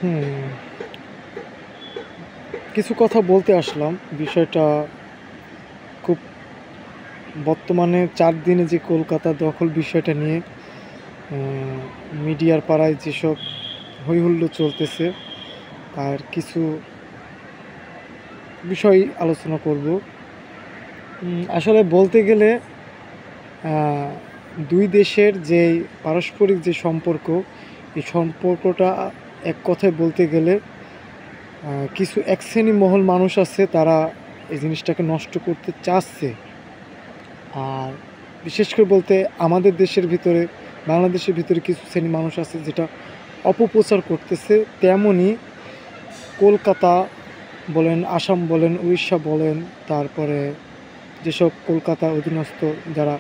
হুম, কিছু কথা বলতে আসলাম। বিষয়টা খুব বর্তমানে ৪ দিনে যে কলকাতা দখল বিষয়টা নিয়ে মিডিয়ার পাড়ায় যেসব হইহুল্লোড় চলতেছে, তার কিছু বিষয় আলোচনা করব। আসলে বলতে গেলে আ ২ দেশের যেই পারস্পরিক যে সম্পর্ক, এই সম্পর্কটা এক কথায় বলতে গেলে কিছু এক শ্রেণী মহল মানুষ আছে, তারা এই জিনিসটাকে নষ্ট করতে চাচ্ছে। আর বিশেষ করে বলতে আমাদের দেশের ভিতরে, বাংলাদেশের ভিতরে কিছু শ্রেণী মানুষ আছে যেটা অপপ্রচার করতেছে। তেমনই কলকাতা বলেন, আসাম বলেন, উড়িষ্যা বলেন, তারপরে যেসব কলকাতা অধীনস্থ যারা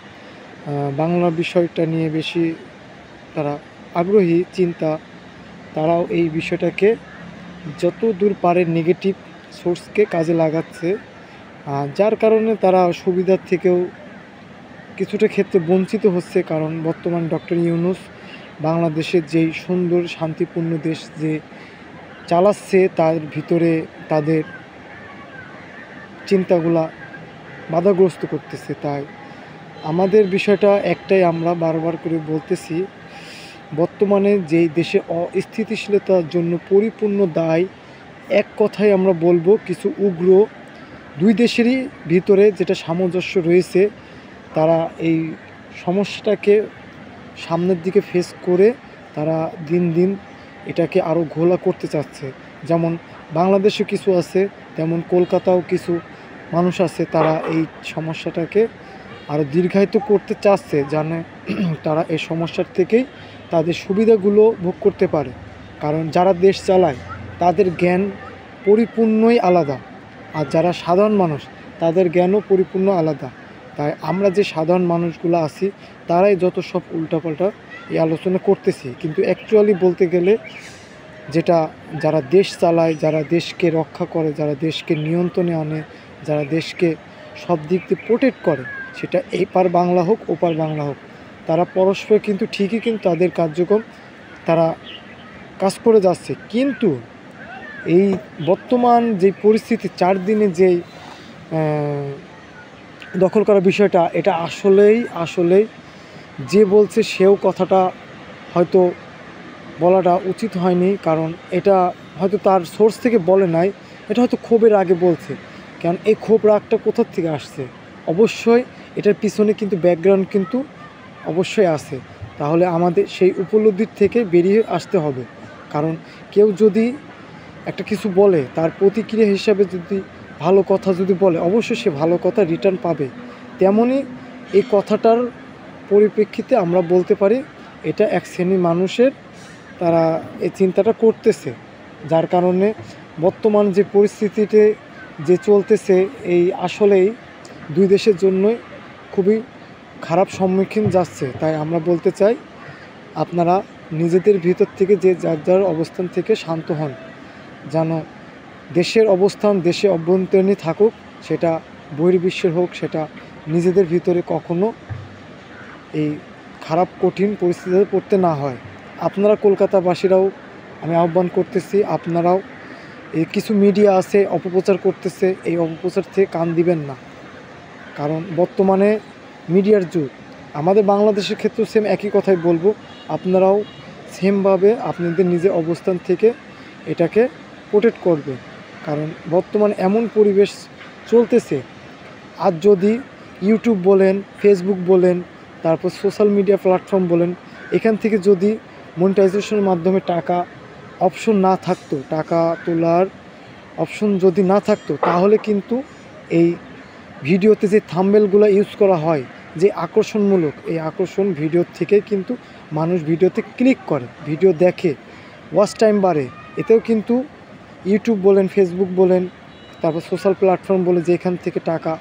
বাংলা বিষয়টা নিয়ে বেশি তারা আগ্রহী, তারাও এই বিষয়টাকে যত দূর পারে নেগেটিভ সোর্সকে কাজে লাগাচ্ছে, যার কারণে তারা সুবিধার থেকেও কিছুটা ক্ষেত্রে বঞ্চিত হচ্ছে। কারণ বর্তমান ডক্টর ইউনূস বাংলাদেশের যেই সুন্দর শান্তিপূর্ণ দেশ যে চালাচ্ছে, তার ভিতরে তাদের চিন্তাগুলা বাধাগ্রস্ত করতেছে। তাই আমাদের বিষয়টা একটাই, আমরা বারবার করে বলতেছি, বর্তমানে যেই দেশে অস্থিতিশীলতার জন্য পরিপূর্ণ দায়, এক কথায় আমরা বলবো কিছু উগ্র, দুই দেশেরই ভিতরে যেটা সামঞ্জস্য রয়েছে, তারা এই সমস্যাটাকে সামনের দিকে ফেস করে তারা দিন দিন এটাকে আরও ঘোলা করতে চাচ্ছে। যেমন বাংলাদেশে কিছু আছে, তেমন কলকাতাও কিছু মানুষ আছে, তারা এই সমস্যাটাকে আরও দীর্ঘায়িত করতে চাচ্ছে, জানে তারা এই সমস্যার থেকেই তাদের সুবিধাগুলো ভোগ করতে পারে। কারণ যারা দেশ চালায় তাদের জ্ঞান পরিপূর্ণই আলাদা, আর যারা সাধারণ মানুষ তাদের জ্ঞানও পরিপূর্ণ আলাদা। তাই আমরা যে সাধারণ মানুষগুলো আছি, তারাই যত সব উল্টাপাল্টা এই আলোচনা করতেছি। কিন্তু অ্যাকচুয়ালি বলতে গেলে যেটা যারা দেশ চালায়, যারা দেশকে রক্ষা করে, যারা দেশকে নিয়ন্ত্রণে আনে, যারা দেশকে সব দিক দিয়ে প্রোটেক্ট করে, সেটা এপার বাংলা হোক ওপার বাংলা হোক, তারা পরস্পর কিন্তু ঠিকই কিন্তু তাদের কার্যক্রম তারা কাজ করে যাচ্ছে। কিন্তু এই বর্তমান যে পরিস্থিতি, ৪ দিনে যেই দখল করার বিষয়টা, এটা আসলেই যে বলছে সেও কথাটা হয়তো বলাটা উচিত হয়নি। কারণ এটা হয়তো তার সোর্স থেকে বলে নাই, এটা হয়তো ক্ষোভের আগে বলছে। কারণ এই ক্ষোভ রাগটা কোথার থেকে আসছে, অবশ্যই এটার পিছনে কিন্তু ব্যাকগ্রাউন্ড কিন্তু অবশ্যই আছে। তাহলে আমাদের সেই উপলব্ধির থেকে বেরিয়ে আসতে হবে। কারণ কেউ যদি একটা কিছু বলে, তার প্রতিক্রিয়া হিসাবে যদি ভালো কথা যদি বলে, অবশ্যই সে ভালো কথা রিটার্ন পাবে। তেমনই এই কথাটার পরিপ্রেক্ষিতে আমরা বলতে পারি এটা এক শ্রেণীর মানুষের তারা এই চিন্তাটা করতেছে, যার কারণে বর্তমান যে পরিস্থিতিতে যে চলতেছে, এই আসলেই দুই দেশের জন্যই খুবই খারাপ সম্মুখীন যাচ্ছে। তাই আমরা বলতে চাই, আপনারা নিজেদের ভিতর থেকে যে যার যার অবস্থান থেকে শান্ত হন, যেন দেশের অবস্থান দেশে অভ্যন্তরীণই থাকুক, সেটা বহির্বিশ্বের হোক, সেটা নিজেদের ভিতরে কখনো এই খারাপ কঠিন পরিস্থিতিতে পড়তে না হয়। আপনারা কলকাতাবাসীরাও আমি আহ্বান করতেছি, আপনারাও এই কিছু মিডিয়া আছে অপপ্রচার করতেছে, এই অপপ্রচার থেকে কান দিবেন না। কারণ বর্তমানে মিডিয়ার যুগ। আমাদের বাংলাদেশের ক্ষেত্রেও সেম একই কথাই বলবো, আপনারাও সেমভাবে আপনাদের নিজের অবস্থান থেকে এটাকে প্রোটেক্ট করবে। কারণ বর্তমান এমন পরিবেশ চলতেছে, আর যদি ইউটিউব বলেন, ফেসবুক বলেন, তারপর সোশ্যাল মিডিয়া প্ল্যাটফর্ম বলেন, এখান থেকে যদি মনিটাইজেশনের মাধ্যমে টাকা অপশন না থাকতো, টাকা তোলার অপশন যদি না থাকতো, তাহলে কিন্তু এই ভিডিওতে যে থাম্বনেলগুলো ইউজ করা হয়, যে আকর্ষণমূলক, এই আকর্ষণ ভিডিও থেকে কিন্তু মানুষ ভিডিওতে ক্লিক করে, ভিডিও দেখে, ওয়াচ টাইম বাড়ে। এতেও কিন্তু ইউটিউব বলেন, ফেসবুক বলেন, তারপর সোশ্যাল প্ল্যাটফর্ম বলে যেখান থেকে টাকা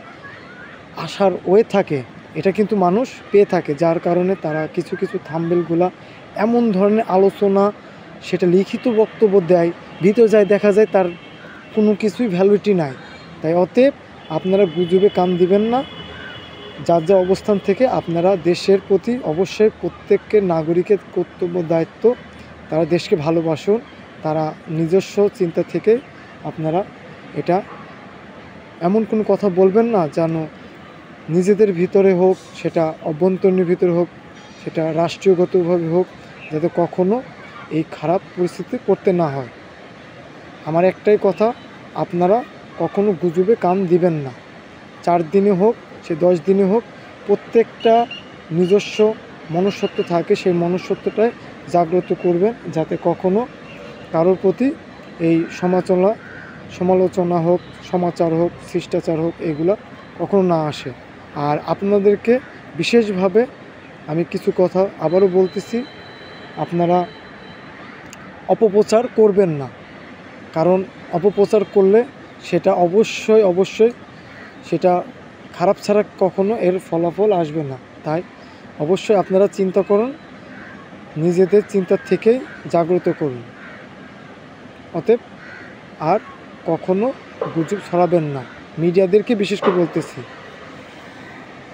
আসার ওয়ে থাকে, এটা কিন্তু মানুষ পেয়ে থাকে। যার কারণে তারা কিছু কিছু থাম্বনেলগুলা এমন ধরনের আলোচনা, সেটা লিখিত বক্তব্য দেয়, ভিতরে যায় দেখা যায় তার কোনো কিছুই ভ্যালুটি নাই। তাই অতএব আপনারা গুজবে কান দিবেন না। যার যা অবস্থান থেকে আপনারা দেশের প্রতি অবশ্যই প্রত্যেকের নাগরিকের কর্তব্য দায়িত্ব, তারা দেশকে ভালোবাসুন, তারা নিজস্ব চিন্তা থেকে আপনারা এটা এমন কোনো কথা বলবেন না যেন নিজেদের ভিতরে হোক, সেটা অভ্যন্তরীণের ভিতরে হোক, সেটা রাষ্ট্রীয়গতভাবে হোক, যাতে কখনো এই খারাপ পরিস্থিতি পড়তে না হয়। আমার একটাই কথা, আপনারা কখনো গুজবে কান দিবেন না। 4 দিনে হোক, সে 10 দিনে হোক, প্রত্যেকটা নিজস্ব মনুষ্যত্ব থাকে, সেই মনুষ্যত্বটাই জাগ্রত করবেন, যাতে কখনো কারোর প্রতি এই সমালোচনা হোক, সমাচার হোক, শিষ্টাচার হোক, এগুলো কখনো না আসে। আর আপনাদেরকে বিশেষভাবে আমি কিছু কথা আবারও বলতেছি, আপনারা অপপ্রচার করবেন না, কারণ অপপ্রচার করলে সেটা অবশ্যই সেটা খারাপ ছাড়া কখনো এর ফলাফল আসবে না। তাই অবশ্যই আপনারা চিন্তা করুন, নিজেদের চিন্তার থেকেই জাগ্রত করুন। অতএব আর কখনো গুজব ছড়াবেন না, মিডিয়াদেরকে বিশেষ করে বলতেছি।